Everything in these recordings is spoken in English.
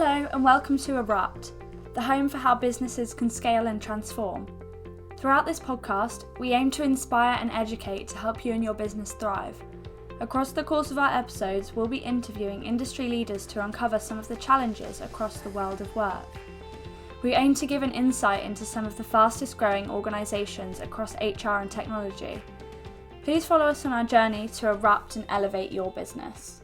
Hello and welcome to ERUPT, the home for how businesses can scale and transform. Throughout this podcast, we aim to inspire and educate to help you and your business thrive. Across the course of our episodes, we'll be interviewing industry leaders to uncover some of the challenges across the world of work. We aim to give an insight into some of the fastest growing organisations across HR and technology. Please follow us on our journey to erupt and elevate your business.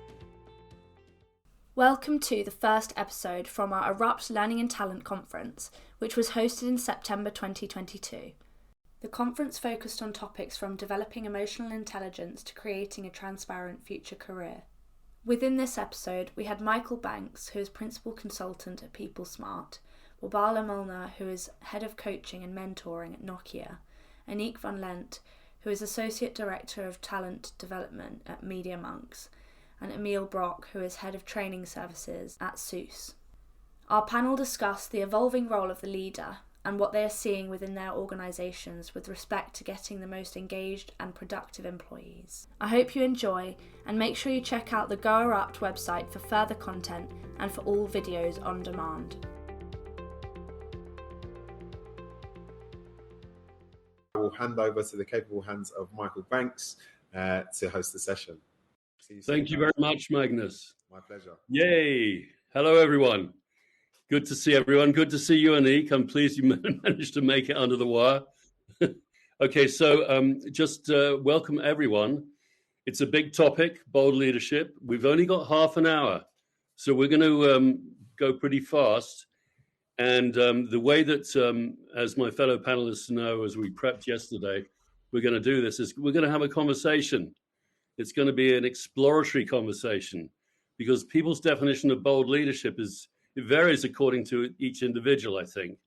Welcome to the first episode from our ERUPT Learning and Talent Conference, which was hosted in September 2022. The conference focused on topics from developing emotional intelligence to creating a transparent future career. Within this episode, we had Michael Banks, who is Principal Consultant at PeopleSmart, Borbála Molnar, who is Head of Coaching and Mentoring at Nokia, Anique van Lent, who is Associate Director of Talent Development at Media.Monks, and Emiel Brok, who is Head of Training Services at SUSE. Our panel discussed the evolving role of the leader and what they are seeing within their organisations with respect to getting the most engaged and productive employees. I hope you enjoy, and make sure you check out the Go ERUPT website for further content and for all videos on demand. I will hand over to the capable hands of Michael Banks to host the session. Thank you very much, Magnus. My pleasure. Yay. Hello, everyone. Good to see everyone. Good to see you, Anique. I'm pleased you managed to make it under the wire. Okay, so just welcome everyone. It's a big topic, bold leadership. We've only got half an hour, so we're going to go pretty fast. And the way that, as my fellow panelists know, as we prepped yesterday, we're going to do this is we're going to have a conversation. It's going to be an exploratory conversation because people's definition of bold leadership it varies according to each individual, I think.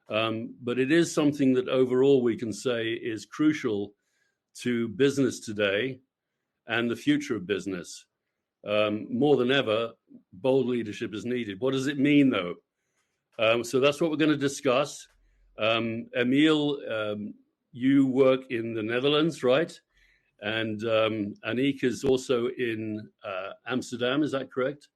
But it is something that overall we can say is crucial to business today and the future of business. More than ever, bold leadership is needed. What does it mean, though? So that's what we're going to discuss. Emiel, you work in the Netherlands, right? And Anique is also in Amsterdam, is that correct?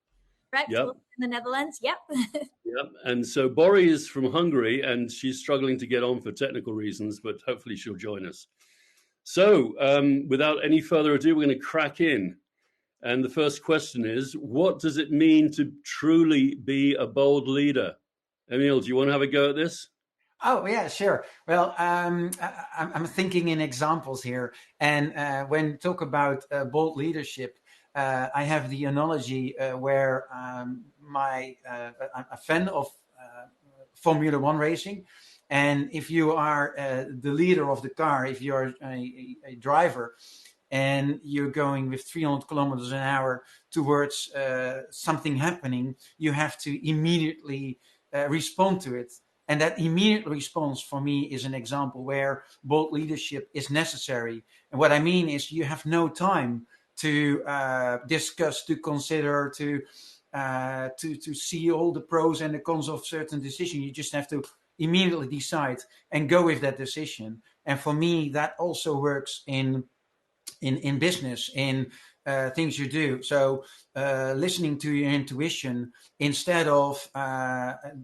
Correct, yep. In the Netherlands, yep. Yep. And so Bori is from Hungary, and she's struggling to get on for technical reasons, but hopefully she'll join us. So without any further ado, we're going to crack in. And the first question is, what does it mean to truly be a bold leader? Emiel, do you want to have a go at this? Oh, yeah, sure. Well, I'm thinking in examples here. And when talk about bold leadership, I have the analogy where I'm a fan of Formula One racing. And if you are the leader of the car, if you're a driver, and you're going with 300 kilometers an hour towards something happening, you have to immediately respond to it. And that immediate response for me is an example where bold leadership is necessary. And what I mean is you have no time to discuss, to consider, to see all the pros and the cons of certain decision. You just have to immediately decide and go with that decision. And for me, that also works in business, in things you do. So listening to your intuition instead of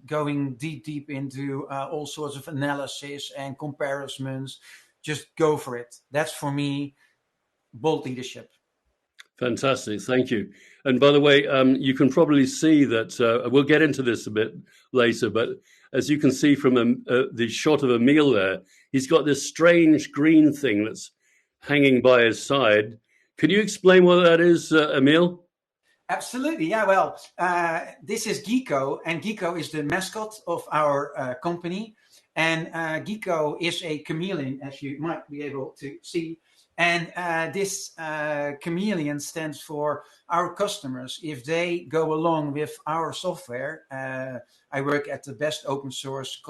going deep into all sorts of analysis and comparisons, just go for it. That's for me bold leadership. Fantastic, thank you. And by the way, you can probably see that we'll get into this a bit later, but as you can see from the shot of Emiel there, he's got this strange green thing that's hanging by his side. Can you explain what that is, Emiel? Absolutely, yeah. Well, this is Gecko, and Gecko is the mascot of our company. And Gecko is a chameleon, as you might be able to see. And this chameleon stands for our customers. If they go along with our software, I work at the best open source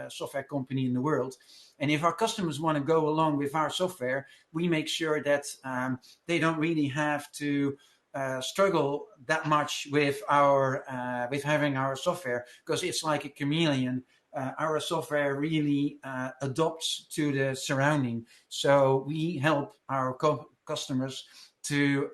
software company in the world. And if our customers want to go along with our software, we make sure that they don't really have to struggle that much with having our software, because it's like a chameleon. Our software really adopts to the surrounding. So we help our customers to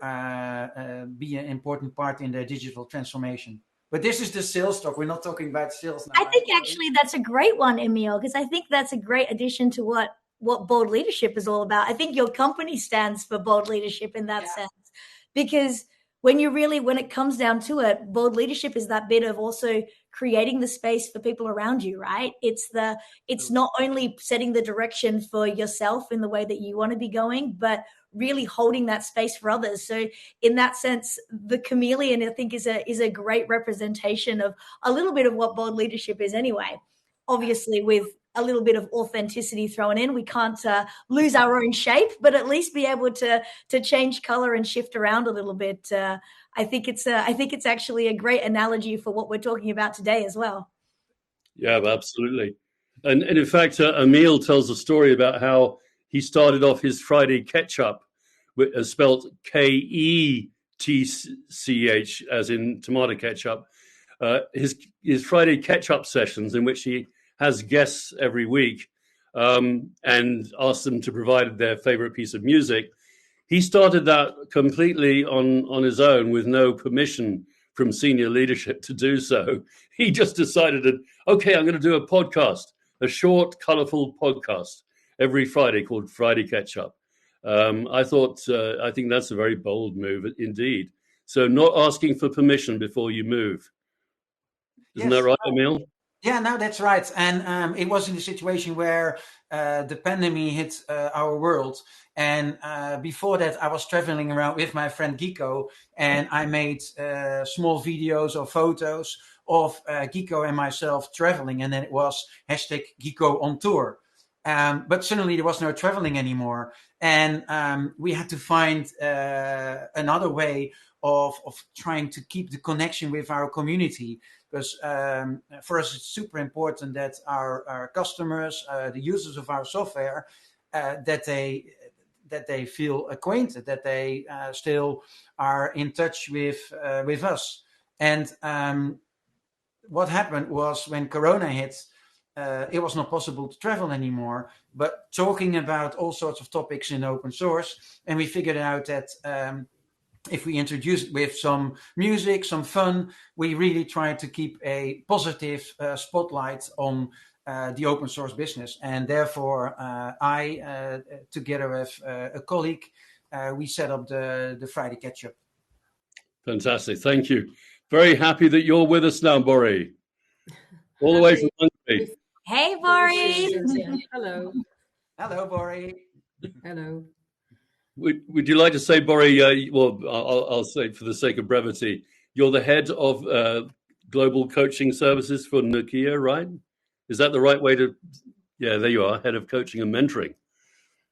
be an important part in their digital transformation. But this is the sales talk. We're not talking about sales now. I think actually that's a great one, Emiel, because I think that's a great addition to what bold leadership is all about. I think your company stands for bold leadership in that sense, because when it comes down to it, bold leadership is that bit of also creating the space for people around you, right? It's not only setting the direction for yourself in the way that you want to be going, but really holding that space for others. So in that sense, the chameleon, I think, is a great representation of a little bit of what bold leadership is anyway. Obviously, with a little bit of authenticity thrown in, we can't lose our own shape, but at least be able to change color and shift around a little bit. I think it's actually a great analogy for what we're talking about today as well. Yeah, absolutely. And in fact, Emiel tells a story about how he started off his Friday catch-up, spelt Ketch, as in tomato ketchup. His Friday catch-up sessions, in which he has guests every week and asks them to provide their favorite piece of music. He started that completely on his own with no permission from senior leadership to do so. He just decided that, okay, I'm going to do a podcast, a short, colorful podcast every Friday called Friday Catch Up. I think that's a very bold move indeed. So not asking for permission before you move. Isn't that right, Emiel? Yeah, no, that's right. And it was in a situation where the pandemic hit our world. And before that, I was traveling around with my friend Gico, and I made small videos or photos of Gico and myself traveling. And then it was #Gico on tour. But suddenly there was no traveling anymore. And we had to find another way of trying to keep the connection with our community. Because for us, it's super important that our customers, the users of our software, that they feel acquainted, that they still are in touch with us. And what happened was when Corona hit, it was not possible to travel anymore. But talking about all sorts of topics in open source, and we figured out that if we introduce it with some music, some fun, we really try to keep a positive spotlight on the open source business. And therefore, I, together with a colleague, we set up the Friday Catch-Up. Fantastic. Thank you. Very happy that you're with us now, Bori. All the way from Hungary. Hey, Bori. Hello. Hello, Bori. Hello. Would you like to say, Bori, well, I'll say for the sake of brevity, you're the head of global coaching services for Nokia, right? Is that the right way to, yeah, there you are, head of coaching and mentoring.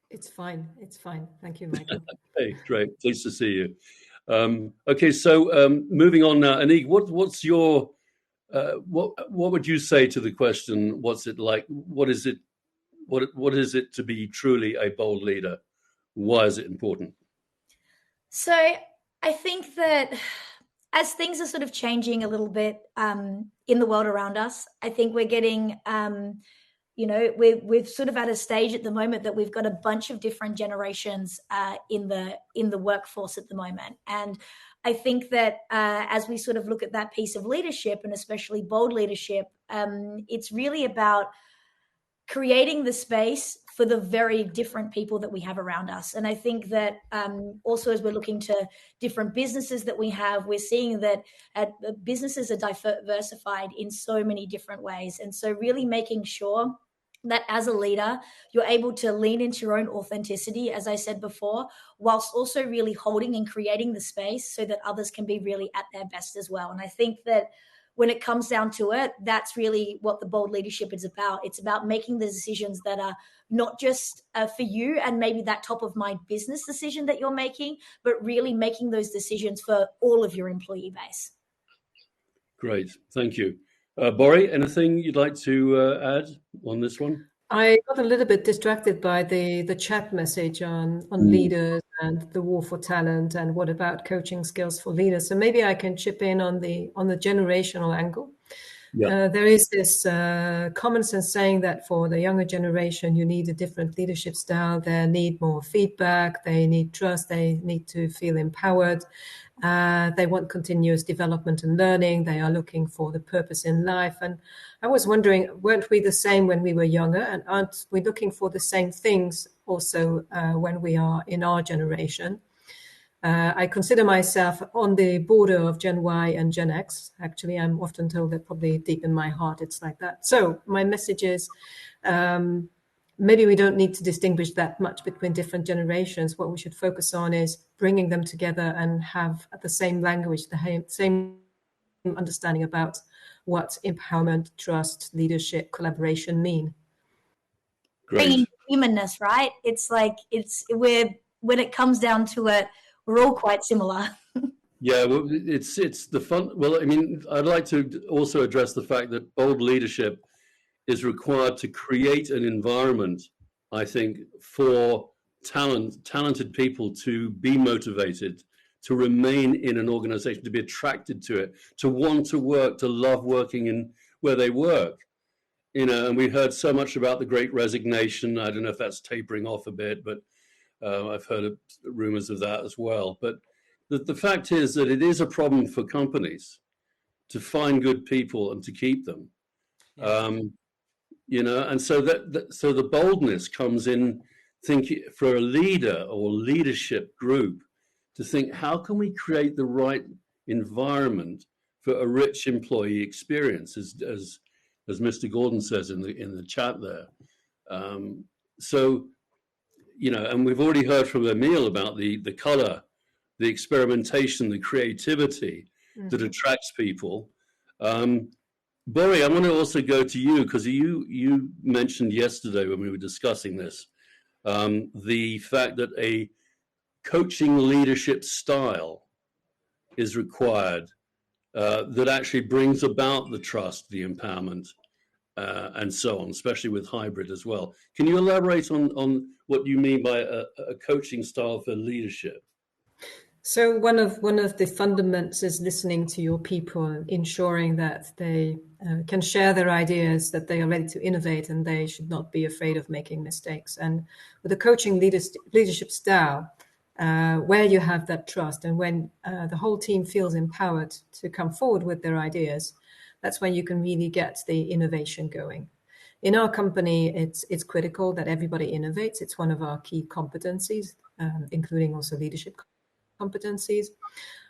It's fine. Thank you, Michael. Hey, great. Pleased to see you. Okay, so moving on now. Anique, what's your, what would you say to the question, what's it like? What is it to be truly a bold leader? Why is it important? So I think that as things are sort of changing a little bit in the world around us, I think we're getting, we're sort of at a stage at the moment that we've got a bunch of different generations in the workforce at the moment. And I think that as we sort of look at that piece of leadership, and especially bold leadership, it's really about creating the space for the very different people that we have around us. And I think that also as we're looking to different businesses that we have, we're seeing that businesses are diversified in so many different ways. And so really making sure that as a leader, you're able to lean into your own authenticity, as I said before, whilst also really holding and creating the space so that others can be really at their best as well. And I think that when it comes down to it, that's really what the bold leadership is about. It's about making the decisions that are not just for you and maybe that top of mind business decision that you're making, but really making those decisions for all of your employee base. Great, thank you. Bori, anything you'd like to add on this one? I got a little bit distracted by the chat message on leaders and the war for talent and what about coaching skills for leaders. So maybe I can chip in on the generational angle. Yeah. There is this common sense saying that for the younger generation, you need a different leadership style. They need more feedback. They need trust. They need to feel empowered. They want continuous development and learning. They are looking for the purpose in life. And I was wondering, weren't we the same when we were younger? And aren't we looking for the same things also when we are in our generation? I consider myself on the border of Gen Y and Gen X. Actually, I'm often told that probably deep in my heart it's like that. So my message is maybe we don't need to distinguish that much between different generations. What we should focus on is bringing them together and have the same language, the same understanding about what empowerment, trust, leadership, collaboration mean. Great. Humanness, right? It's like when it comes down to it, we're all quite similar. Yeah, well, it's the fun. Well, I mean, I'd like to also address the fact that bold leadership is required to create an environment, I think, for talented people to be motivated, to remain in an organization, to be attracted to it, to want to work, to love working in where they work. And we heard so much about the Great Resignation. I don't know if that's tapering off a bit, but I've heard rumors of that as well. But the fact is that it is a problem for companies to find good people and to keep them. Yes. And so so the boldness comes in thinking for a leader or leadership group to think, how can we create the right environment for a rich employee experience, as Mr. Gordon says in the chat there. And we've already heard from Emiel about the color, the experimentation, the creativity that attracts people. Bori, I want to also go to you because you mentioned yesterday when we were discussing this, the fact that a coaching leadership style is required that actually brings about the trust, the empowerment, and so on, especially with hybrid as well. Can you elaborate on what you mean by a coaching style for leadership? So one of the fundaments is listening to your people, ensuring that they can share their ideas, that they are ready to innovate, and they should not be afraid of making mistakes. And with a coaching leadership style, where you have that trust and when the whole team feels empowered to come forward with their ideas, that's when you can really get the innovation going. In our company, it's critical that everybody innovates. It's one of our key competencies, including also leadership competencies.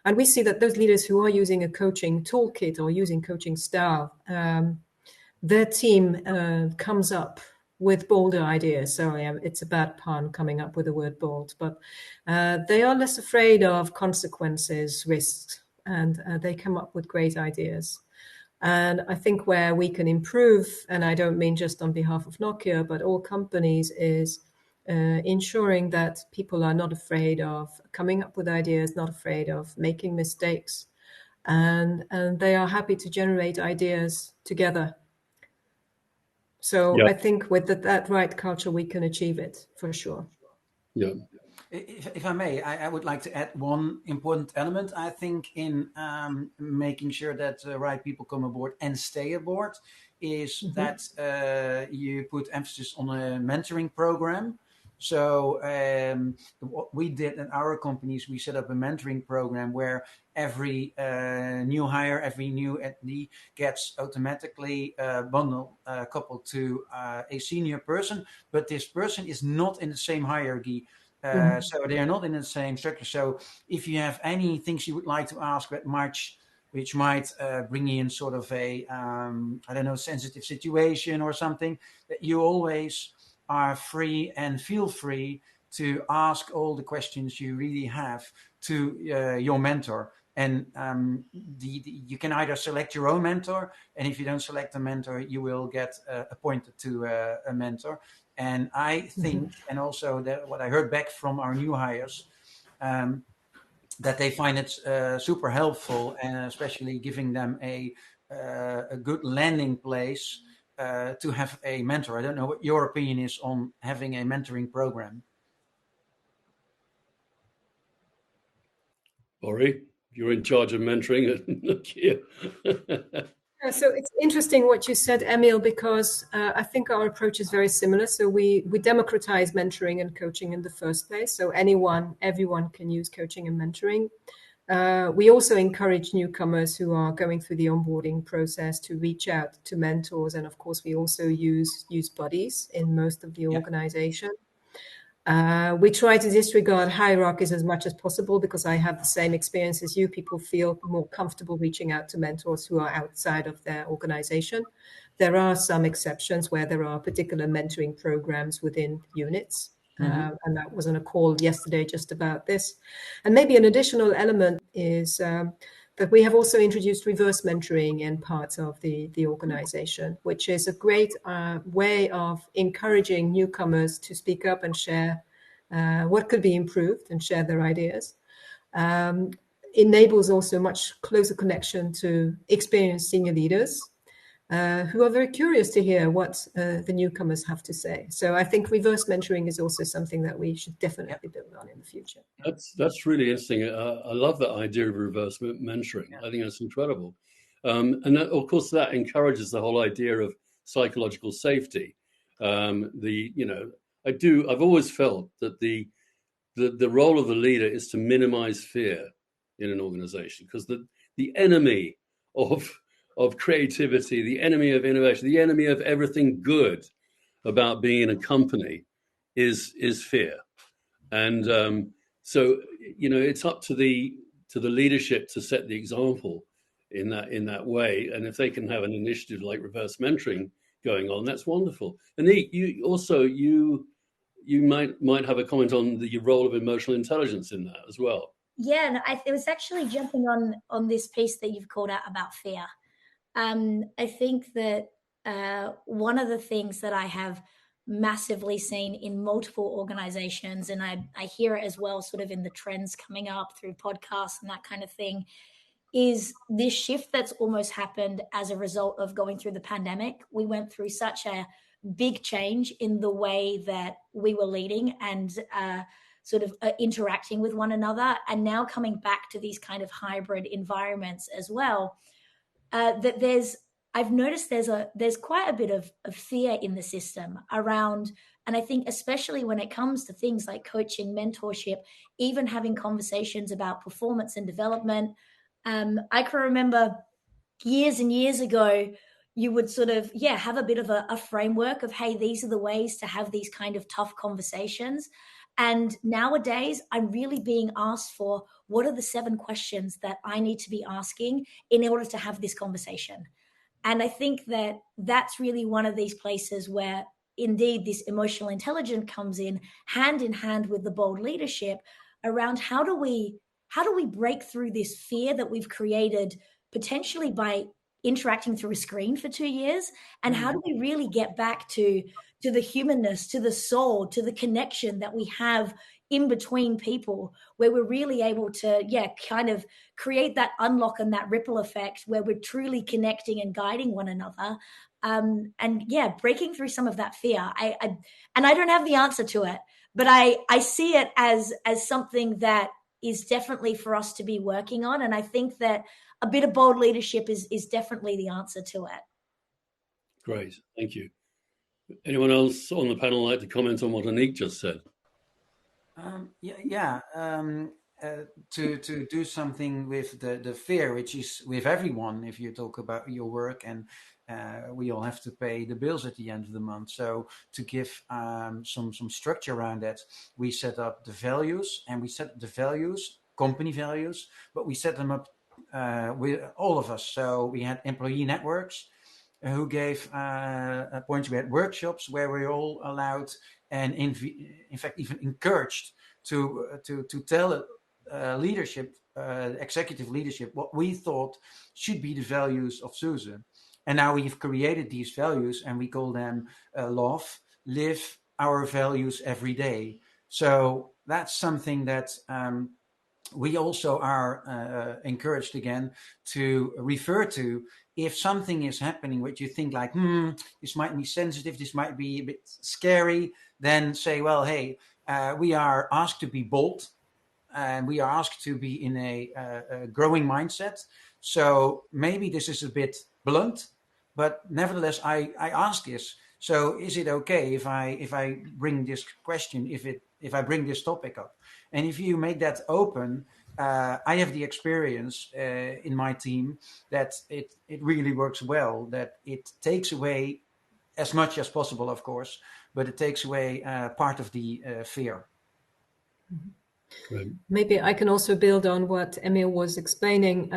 And we see that those leaders who are using a coaching toolkit or using coaching style, their team comes up with bolder ideas. Sorry, it's a bad pun coming up with the word bold, but they are less afraid of consequences, risks, and they come up with great ideas. And I think where we can improve, and I don't mean just on behalf of Nokia, but all companies, is ensuring that people are not afraid of coming up with ideas, not afraid of making mistakes, and they are happy to generate ideas together. So I think with that right culture, we can achieve it for sure. Yeah. If I may, I would like to add one important element, I think, in making sure that the right people come aboard and stay aboard, is that you put emphasis on a mentoring program. So what we did in our companies, we set up a mentoring program where every new hire, every new attendee gets automatically coupled to a senior person, but this person is not in the same hierarchy. So they are not in the same structure. So if you have any things you would like to ask which might bring you in sort of a, sensitive situation or something, that you always are free and feel free to ask all the questions you really have to your mentor. And you can either select your own mentor, and if you don't select a mentor, you will get appointed to a mentor. And I think, and also what I heard back from our new hires, that they find it super helpful, and especially giving them a good landing place to have a mentor. I don't know what your opinion is on having a mentoring program. Bori, you're in charge of mentoring at Nokia. So it's interesting what you said, Emiel, because I think our approach is very similar. So we democratize mentoring and coaching in the first place. So everyone can use coaching and mentoring. We also encourage newcomers who are going through the onboarding process to reach out to mentors. And of course, we also use buddies in most of the organization. We try to disregard hierarchies as much as possible because I have the same experience as you. People feel more comfortable reaching out to mentors who are outside of their organization. There are some exceptions where there are particular mentoring programs within units. And that was on a call yesterday just about this. And maybe an additional element is that we have also introduced reverse mentoring in parts of the organization, which is a great way of encouraging newcomers to speak up and share what could be improved and share their ideas. Enables also much closer connection to experienced senior leaders who are very curious to hear what the newcomers have to say. So I think reverse mentoring is also something that we should definitely build on in the future. That's really interesting. I love that idea of reverse mentoring. I think that's incredible. And that, of course, that encourages the whole idea of psychological safety. I've always felt that the role of the leader is to minimize fear in an organization, because the enemy of creativity, the enemy of innovation, the enemy of everything good about being in a company is fear. And so, it's up to the leadership to set the example in that way. And if they can have an initiative like reverse mentoring going on, that's wonderful. Anique, you might have a comment on the role of emotional intelligence in that as well. Yeah, no, it was actually jumping on this piece that you've called out about fear. I think that one of the things that I have massively seen in multiple organizations, and I hear it as well sort of in the trends coming up through podcasts and that kind of thing, is this shift that's almost happened as a result of going through the pandemic. We went through such a big change in the way that we were leading and sort of interacting with one another, and now coming back to these kind of hybrid environments as well. That I've noticed there's quite a bit of fear in the system around, and I think especially when it comes to things like coaching, mentorship, even having conversations about performance and development. I can remember years and years ago, you would sort of, have a bit of a framework of, hey, these are the ways to have these kind of tough conversations. And nowadays, I'm really being asked for, what are the 7 questions that I need to be asking in order to have this conversation? And I think that that's really one of these places where indeed this emotional intelligence comes in hand with the bold leadership around how do we break through this fear that we've created potentially by interacting through a screen for 2 years, and how do we really get back to the humanness, to the soul, to the connection that we have in between people, where we're really able to kind of create that unlock and that ripple effect where we're truly connecting and guiding one another, and breaking through some of that fear. I don't have the answer to it, but I see it as something that is definitely for us to be working on, and I think that a bit of bold leadership is definitely the answer to it. Great, thank you. Anyone else on the panel like to comment on what Anique just said? To do something with the fear, which is with everyone. If you talk about your work, and we all have to pay the bills at the end of the month. So to give some structure around that, we set up the values, and we set the values, company values, but we set them up with all of us. So we had employee networks who gave points. We had workshops where we were all allowed, and in fact even encouraged to tell leadership, executive leadership, what we thought should be the values of SUSE. And now we've created these values, and we call them live our values every day. So that's something that we also are encouraged again to refer to. If something is happening which you think like, this might be sensitive, this might be a bit scary, then say, well, hey, we are asked to be bold, and we are asked to be in a growing mindset. So maybe this is a bit blunt, but nevertheless, I ask this. So is it okay if I bring this question, if I bring this topic up? And if you make that open, I have the experience in my team that it really works well, that it takes away as much as possible, of course, but it takes away part of the fear. Right. Maybe I can also build on what Emiel was explaining,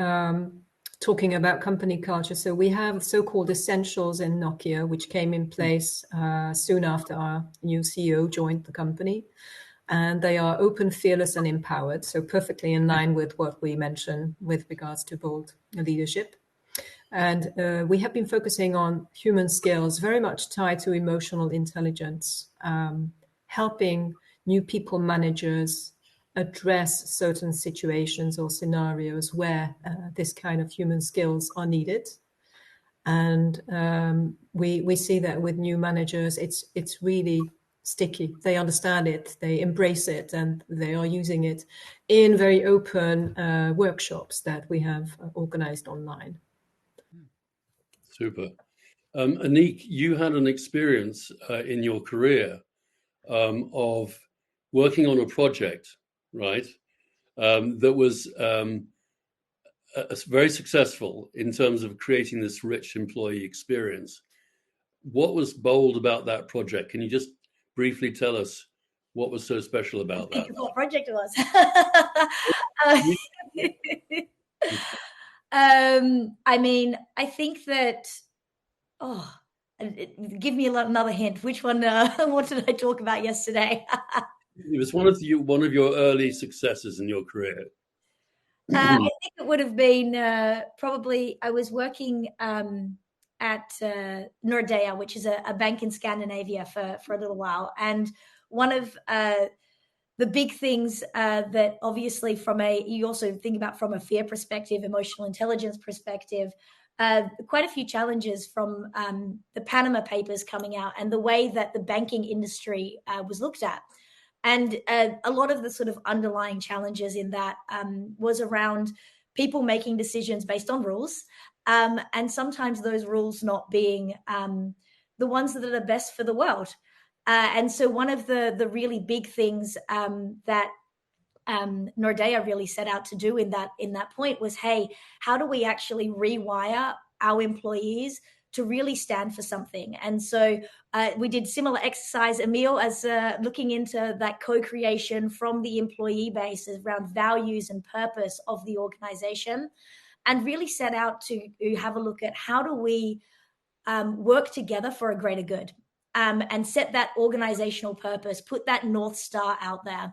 talking about company culture. So we have so-called essentials in Nokia, which came in place soon after our new CEO joined the company. And they are open, fearless, and empowered. So perfectly in line with what we mentioned with regards to bold leadership. And we have been focusing on human skills, very much tied to emotional intelligence, helping new people managers address certain situations or scenarios where this kind of human skills are needed. And we see that with new managers, it's really sticky. They understand it, they embrace it, and they are using it in very open workshops that we have organized online. Super. Anique, you had an experience in your career of working on a project, right? That was very successful in terms of creating this rich employee experience. What was bold about that project? Can you just briefly tell us what was so special about that? What project it was? I mean, I think that. Oh, give me another hint. Which one? What did I talk about yesterday? It was one of your early successes in your career. I think it would have been probably I was working at Nordea, which is a bank in Scandinavia for a little while, and one of the big things that obviously you also think about from a fear perspective, emotional intelligence perspective. Quite a few challenges from the Panama Papers coming out and the way that the banking industry was looked at. And a lot of the sort of underlying challenges in that was around people making decisions based on rules, and sometimes those rules not being the ones that are the best for the world. And so one of the really big things that Nordea really set out to do in that point was, hey, how do we actually rewire our employees to really stand for something? And so we did similar exercise, Emiel, as looking into that co-creation from the employee base around values and purpose of the organization, and really set out to have a look at how do we work together for a greater good, and set that organizational purpose, put that North Star out there.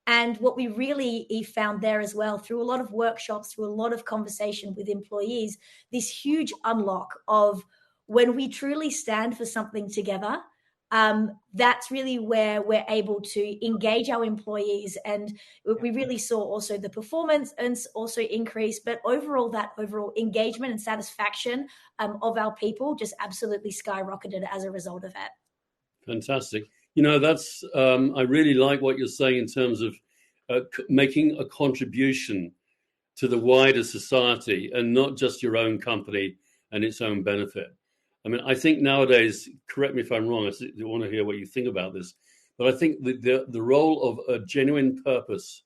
And what we really found there as well, through a lot of workshops, through a lot of conversation with employees, this huge unlock of when we truly stand for something together, that's really where we're able to engage our employees. And we really saw also the performance and also increase, but overall engagement and satisfaction of our people just absolutely skyrocketed as a result of it. Fantastic. You know, that's I really like what you're saying in terms of making a contribution to the wider society and not just your own company and its own benefit. I mean, I think nowadays, correct me if I'm wrong, I want to hear what you think about this, but I think the role of a genuine purpose,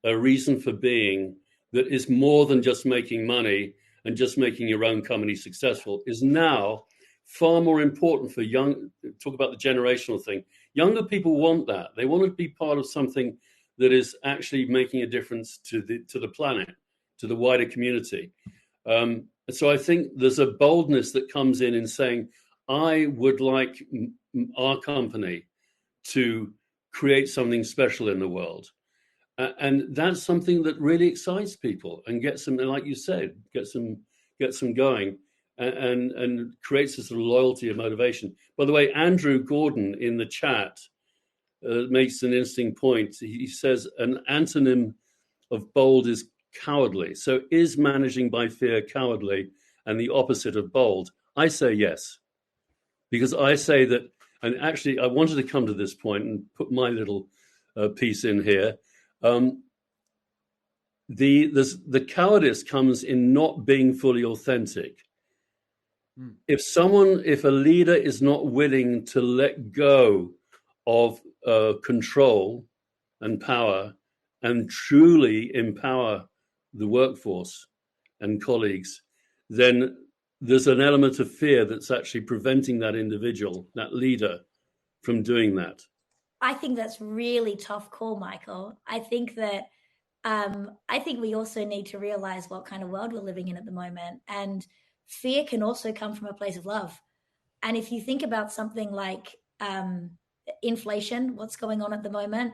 a reason for being that is more than just making money and just making your own company successful is now far more important for talk about the generational thing. Younger people want that. They want to be part of something that is actually making a difference to the planet, to the wider community. So I think there's a boldness that comes in saying, I would like our company to create something special in the world. And that's something that really excites people and gets them, like you said, gets them going. And creates a sort of loyalty and motivation. By the way, Andrew Gordon in the chat makes an interesting point. He says an antonym of bold is cowardly. So is managing by fear cowardly and the opposite of bold? I say yes. Because I say that, and actually I wanted to come to this point and put my little piece in here. The cowardice comes in not being fully authentic. If a leader is not willing to let go of control and power and truly empower the workforce and colleagues, then there's an element of fear that's actually preventing that individual, that leader, from doing that. I think that's really tough call, Michael. I think we also need to realize what kind of world we're living in at the moment. And fear can also come from a place of love. And if you think about something like inflation, what's going on at the moment,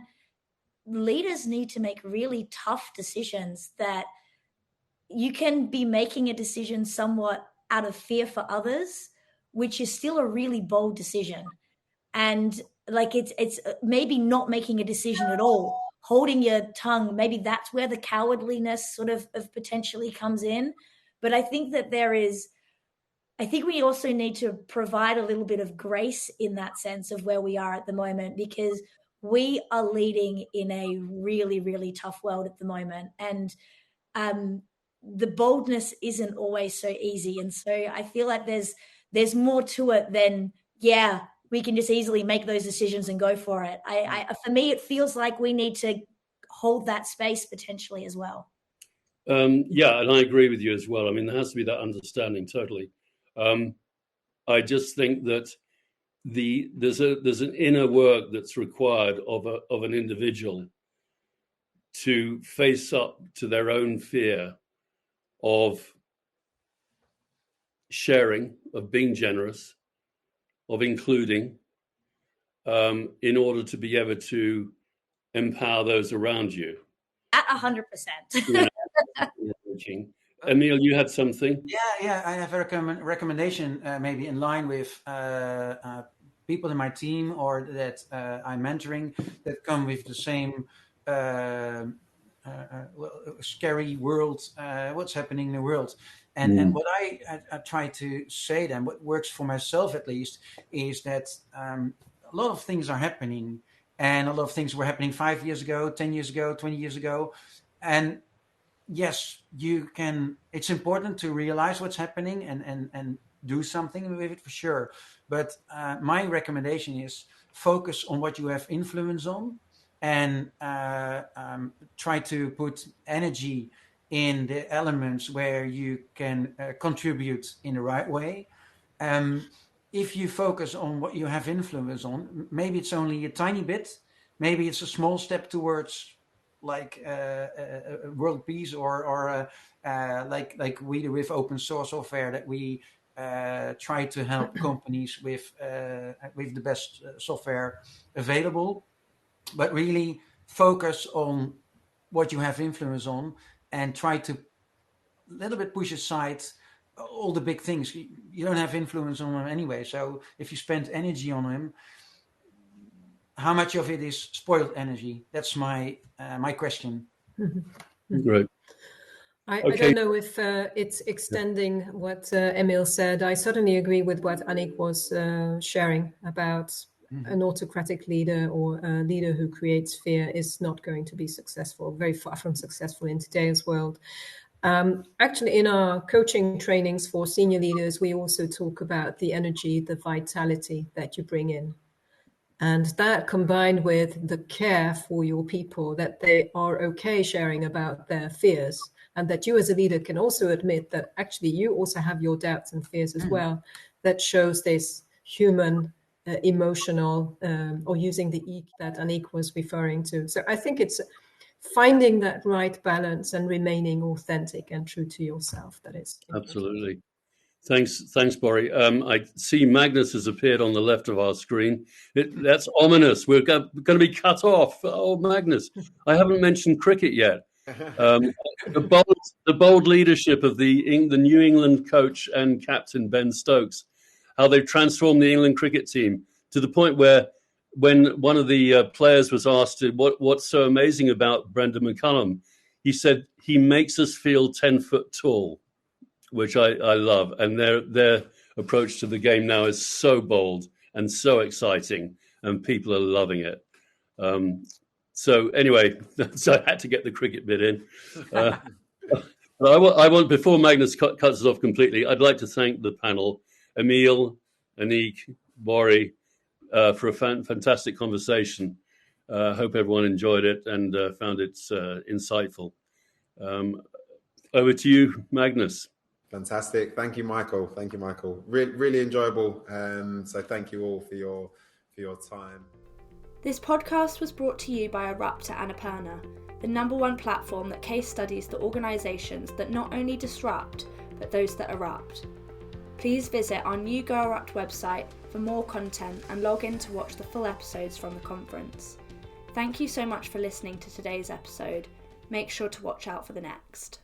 leaders need to make really tough decisions that you can be making a decision somewhat out of fear for others, which is still a really bold decision. And like it's maybe not making a decision at all, holding your tongue. Maybe that's where the cowardliness sort of potentially comes in. But I think that we also need to provide a little bit of grace in that sense of where we are at the moment, because we are leading in a really, really tough world at the moment. And the boldness isn't always so easy. And so I feel like there's more to it than, we can just easily make those decisions and go for it. For me, it feels like we need to hold that space potentially as well. And I agree with you as well. I mean, there has to be that understanding, totally. I just think that there's an inner work that's required of an individual to face up to their own fear of sharing, of being generous, of including, in order to be able to empower those around you. At 100%. Emiel, you had something? Yeah. I have a recommendation, maybe in line with people in my team or that I'm mentoring that come with the same scary world, what's happening in the world. And what I try to say then, what works for myself at least, is that a lot of things are happening, and a lot of things were happening 5 years ago, 10 years ago, 20 years ago. And yes, it's important to realize what's happening and do something with it for sure. But my recommendation is focus on what you have influence on, and try to put energy in the elements where you can contribute in the right way. If you focus on what you have influence on, maybe it's only a tiny bit, maybe it's a small step towards like world peace, or like we do with open source software, that we try to help companies with the best software available. But really focus on what you have influence on, and try to a little bit push aside all the big things. You don't have influence on them anyway. So if you spend energy on them, how much of it is spoiled energy? That's my question. Right. I don't know if it's extending what Emiel said. I certainly agree with what Anique was sharing about an autocratic leader, or a leader who creates fear, is not going to be successful, very far from successful in today's world. Actually, in our coaching trainings for senior leaders, we also talk about the energy, the vitality that you bring in. And that, combined with the care for your people, that they are okay sharing about their fears, and that you as a leader can also admit that actually you also have your doubts and fears as well, that shows this human, emotional, or using the E that Anique was referring to. So I think it's finding that right balance and remaining authentic and true to yourself. That is important. Absolutely. Thanks, Bori. I see Magnus has appeared on the left of our screen. That's ominous. We're going to be cut off. Oh, Magnus, I haven't mentioned cricket yet. The bold leadership of the New England coach and captain Ben Stokes, how they've transformed the England cricket team to the point where, when one of the players was asked what's so amazing about Brendan McCullum, he said he makes us feel 10 foot tall, which I love. And their approach to the game now is so bold and so exciting, and people are loving it. So anyway, so I had to get the cricket bit in. But I want, before Magnus cuts us off completely, I'd like to thank the panel. Emiel, Anique, Bori, for a fantastic conversation. Hope everyone enjoyed it and found it insightful. Over to you, Magnus. Fantastic. Thank you, Michael. Thank you, Michael. Really enjoyable. So thank you all for your time. This podcast was brought to you by ERUPT at Annapurna, the #1 platform that case studies the organisations that not only disrupt, but those that erupt. Please visit our new Go ERUPT website for more content and log in to watch the full episodes from the conference. Thank you so much for listening to today's episode. Make sure to watch out for the next.